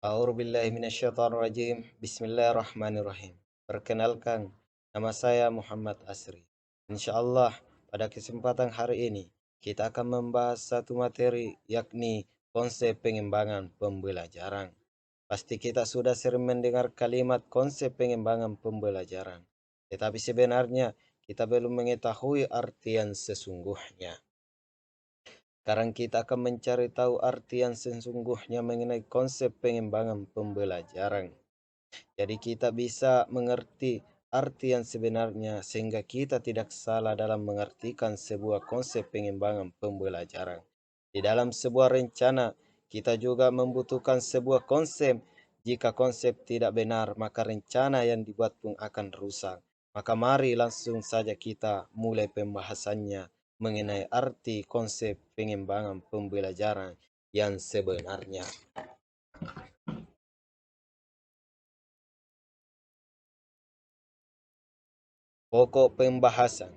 A'udzubillahi minasyaitonirrajim. Bismillahirrahmanirrahim. Perkenalkan, nama saya Muhammad Asri. Insyaallah, pada kesempatan hari ini kita akan membahas satu materi, yakni konsep pengembangan pembelajaran. Pasti kita sudah sering mendengar kalimat konsep pengembangan pembelajaran, tetapi sebenarnya kita belum mengetahui artian sesungguhnya. Sekarang kita akan mencari tahu artian sesungguhnya mengenai konsep pengembangan pembelajaran. Jadi kita bisa mengerti arti yang sebenarnya sehingga kita tidak salah dalam mengartikan sebuah konsep pengembangan pembelajaran. Di dalam sebuah rencana, kita juga membutuhkan sebuah konsep. Jika konsep tidak benar, maka rencana yang dibuat pun akan rusak. Maka mari langsung saja kita mulai pembahasannya mengenai arti konsep pengembangan pembelajaran yang sebenarnya. Pokok pembahasan.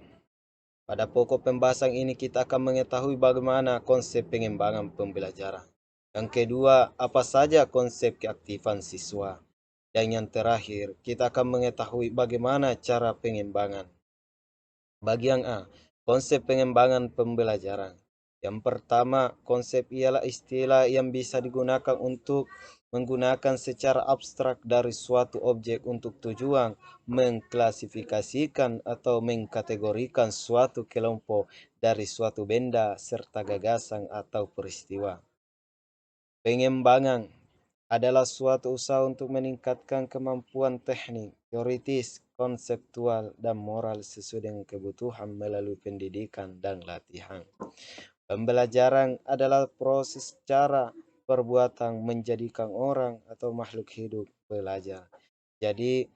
Pada pokok pembahasan ini kita akan mengetahui bagaimana konsep pengembangan pembelajaran. Yang kedua, apa saja konsep keaktifan siswa. Dan yang terakhir, kita akan mengetahui bagaimana cara pengembangan. Bagian A, konsep pengembangan pembelajaran. Yang pertama, konsep ialah istilah yang bisa digunakan untuk menggunakan secara abstrak dari suatu objek untuk tujuan mengklasifikasikan atau mengkategorikan suatu kelompok dari suatu benda serta gagasan atau peristiwa. Pengembangan adalah suatu usaha untuk meningkatkan kemampuan teknik, teoritis, konseptual, dan moral sesuai dengan kebutuhan melalui pendidikan dan latihan. Pembelajaran adalah proses cara perbuatan menjadikan orang atau makhluk hidup belajar. Jadi,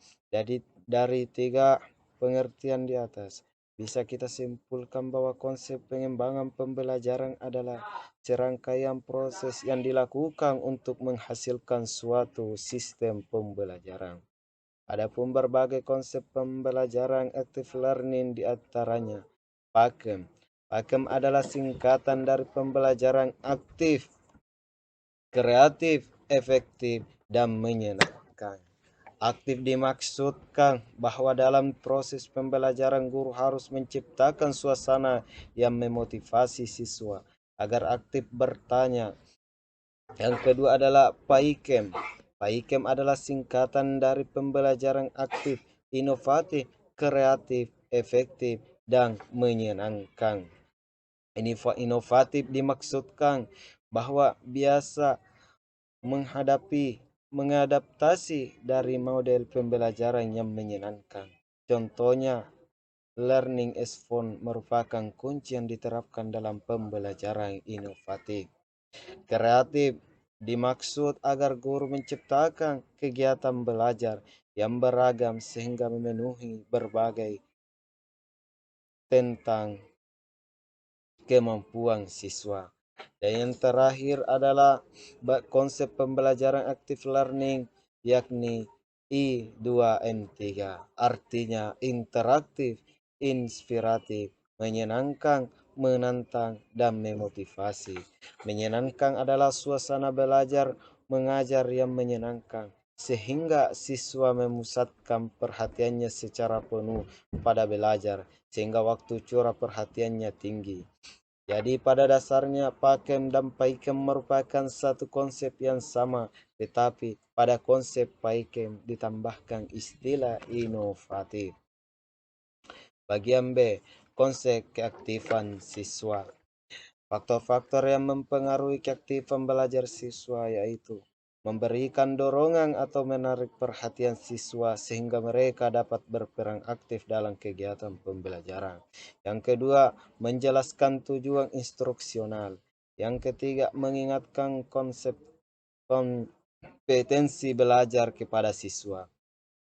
dari tiga pengertian di atas, bisa kita simpulkan bahwa konsep pengembangan pembelajaran adalah serangkaian proses yang dilakukan untuk menghasilkan suatu sistem pembelajaran. Adapun berbagai konsep pembelajaran active learning di antaranya PAKEM. PAKEM adalah singkatan dari pembelajaran aktif, kreatif, efektif, dan menyenangkan. Aktif dimaksudkan bahwa dalam proses pembelajaran guru harus menciptakan suasana yang memotivasi siswa agar aktif bertanya. Yang kedua adalah PAIKEM. PAIKEM adalah singkatan dari pembelajaran aktif, inovatif, kreatif, efektif, dan menyenangkan. Inovatif dimaksudkan bahwa biasa mengadaptasi dari model pembelajaran yang menyenangkan. Contohnya, learning as fun merupakan kunci yang diterapkan dalam pembelajaran inovatif. Kreatif dimaksud agar guru menciptakan kegiatan belajar yang beragam sehingga memenuhi berbagai tentang kemampuan siswa. Dan yang terakhir adalah konsep pembelajaran active learning, yakni I2M3. Artinya interaktif, inspiratif, menyenangkan, menantang, dan memotivasi. Menyenangkan adalah suasana belajar mengajar yang menyenangkan, sehingga siswa memusatkan perhatiannya secara penuh pada belajar, sehingga waktu curah perhatiannya tinggi. Jadi pada dasarnya PAKEM dan PAIKEM merupakan satu konsep yang sama, tetapi pada konsep PAIKEM ditambahkan istilah inovatif. Bagian B, konsep keaktifan siswa. Faktor-faktor yang mempengaruhi keaktifan belajar siswa yaitu memberikan dorongan atau menarik perhatian siswa sehingga mereka dapat berperan aktif dalam kegiatan pembelajaran. Yang kedua, menjelaskan tujuan instruksional. Yang ketiga, mengingatkan konsep kompetensi belajar kepada siswa.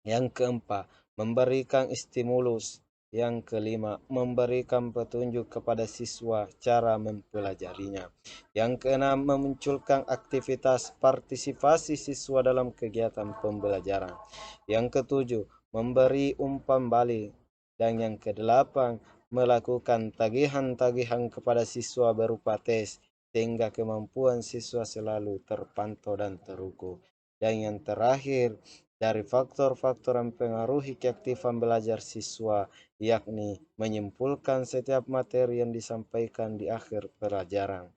Yang keempat, memberikan stimulus. Yang kelima, memberikan petunjuk kepada siswa cara mempelajarinya. Yang keenam, memunculkan aktivitas partisipasi siswa dalam kegiatan pembelajaran. Yang ketujuh, memberi umpan balik. Dan yang kedelapan, melakukan tagihan-tagihan kepada siswa berupa tes, sehingga kemampuan siswa selalu terpantau dan terukur. Dan yang terakhir, dari faktor-faktor yang mempengaruhi keaktifan belajar siswa, yakni menyimpulkan setiap materi yang disampaikan di akhir pelajaran.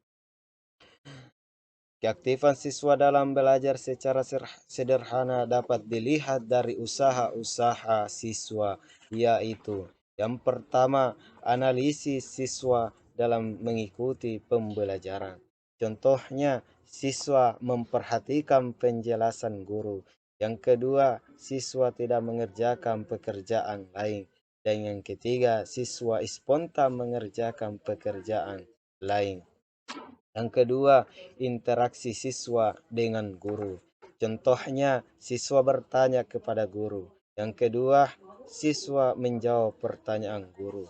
Keaktifan siswa dalam belajar secara sederhana dapat dilihat dari usaha-usaha siswa, yaitu yang pertama, analisis siswa dalam mengikuti pembelajaran. Contohnya, siswa memperhatikan penjelasan guru. Yang kedua, siswa tidak mengerjakan pekerjaan lain. Dan yang ketiga, siswa spontan mengerjakan pekerjaan lain. Yang kedua, interaksi siswa dengan guru. Contohnya, siswa bertanya kepada guru. Yang kedua, siswa menjawab pertanyaan guru.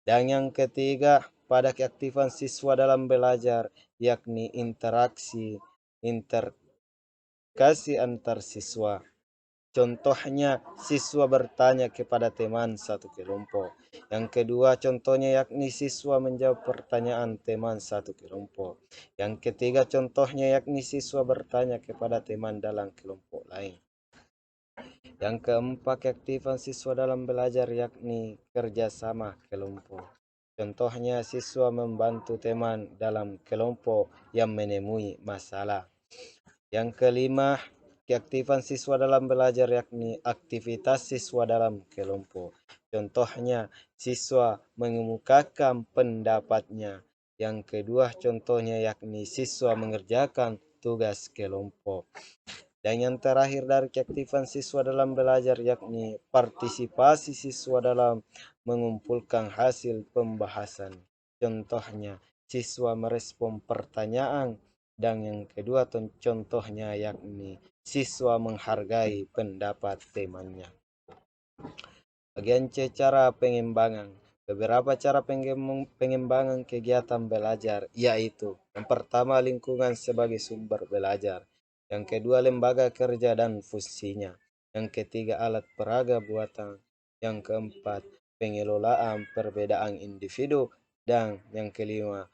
Dan yang ketiga, pada keaktifan siswa dalam belajar, yakni interkasi antar siswa. Contohnya, siswa bertanya kepada teman satu kelompok. Yang kedua, contohnya yakni siswa menjawab pertanyaan teman satu kelompok. Yang ketiga, contohnya yakni siswa bertanya kepada teman dalam kelompok lain. Yang keempat, keaktifan siswa dalam belajar yakni kerjasama kelompok. Contohnya, siswa membantu teman dalam kelompok yang menemui masalah. Yang kelima, keaktifan siswa dalam belajar yakni aktivitas siswa dalam kelompok. Contohnya, siswa mengemukakan pendapatnya. Yang kedua, contohnya yakni siswa mengerjakan tugas kelompok. Dan yang terakhir dari keaktifan siswa dalam belajar yakni partisipasi siswa dalam mengumpulkan hasil pembahasan. Contohnya, siswa merespon pertanyaan. Dan yang kedua contohnya yakni siswa menghargai pendapat temannya. Bagian C, cara pengembangan. Beberapa cara pengembangan kegiatan belajar, yaitu yang pertama, lingkungan sebagai sumber belajar. Yang kedua, lembaga kerja dan fungsinya. Yang ketiga, alat peraga buatan. Yang keempat, pengelolaan perbedaan individu. Dan yang kelima,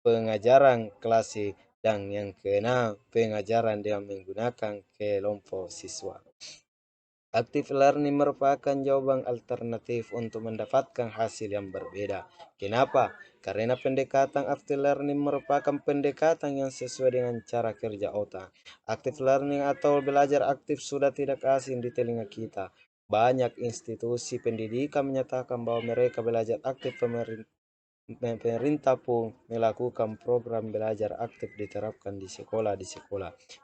pengajaran klasik. Dan yang keenam, pengajaran dengan menggunakan kelompok siswa. Active learning merupakan jawaban alternatif untuk mendapatkan hasil yang berbeda. Kenapa? Karena pendekatan active learning merupakan pendekatan yang sesuai dengan cara kerja otak. Active learning atau belajar aktif sudah tidak asing di telinga kita. Banyak institusi pendidikan menyatakan bahwa mereka belajar aktif. Pemerintah pun melakukan program belajar aktif diterapkan di sekolah.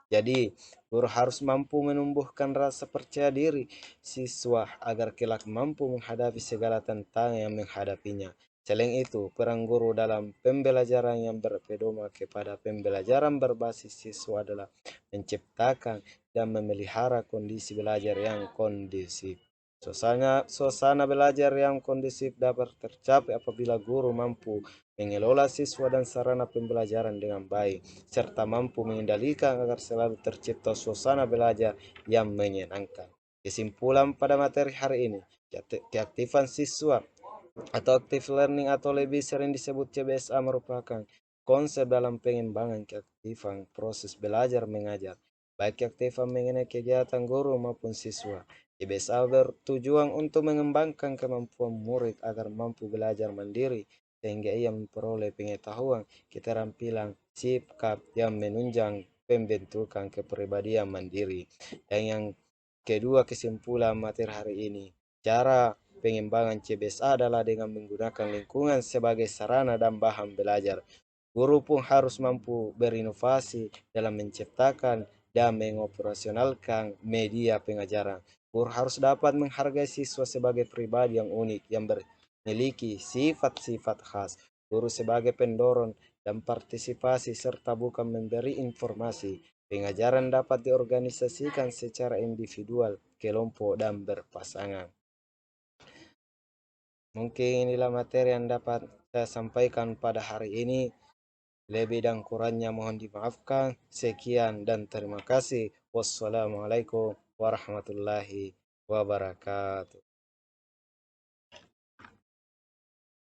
Jadi, guru harus mampu menumbuhkan rasa percaya diri siswa agar kelak mampu menghadapi segala tantangan yang menghadapinya. Selain itu, peran guru dalam pembelajaran yang berpedoman kepada pembelajaran berbasis siswa adalah menciptakan dan memelihara kondisi belajar yang kondusif. Suasana belajar yang kondusif dapat tercapai apabila guru mampu mengelola siswa dan sarana pembelajaran dengan baik, serta mampu mengendalikan agar selalu tercipta suasana belajar yang menyenangkan. Kesimpulan pada materi hari ini, keaktifan siswa atau active learning atau lebih sering disebut CBSA merupakan konsep dalam pengembangan keaktifan proses belajar mengajar, baik keaktifan mengenai kegiatan guru maupun siswa. CBSA bertujuan untuk mengembangkan kemampuan murid agar mampu belajar mandiri sehingga ia memperoleh pengetahuan, keterampilan, sikap yang menunjang pembentukan kepribadian mandiri. Dan yang kedua, kesimpulan materi hari ini, cara pengembangan CBSA adalah dengan menggunakan lingkungan sebagai sarana dan bahan belajar. Guru pun harus mampu berinovasi dalam menciptakan dan mengoperasionalkan media pengajaran. Guru harus dapat menghargai siswa sebagai pribadi yang unik yang memiliki sifat-sifat khas. Guru sebagai pendorong dan partisipasi serta bukan memberi informasi. Pengajaran dapat diorganisasikan secara individual, kelompok, dan berpasangan. Mungkin inilah materi yang dapat saya sampaikan pada hari ini. Lebih dan kurangnya mohon dimaafkan. Sekian dan terima kasih. Wassalamualaikum warahmatullahi wabarakatuh.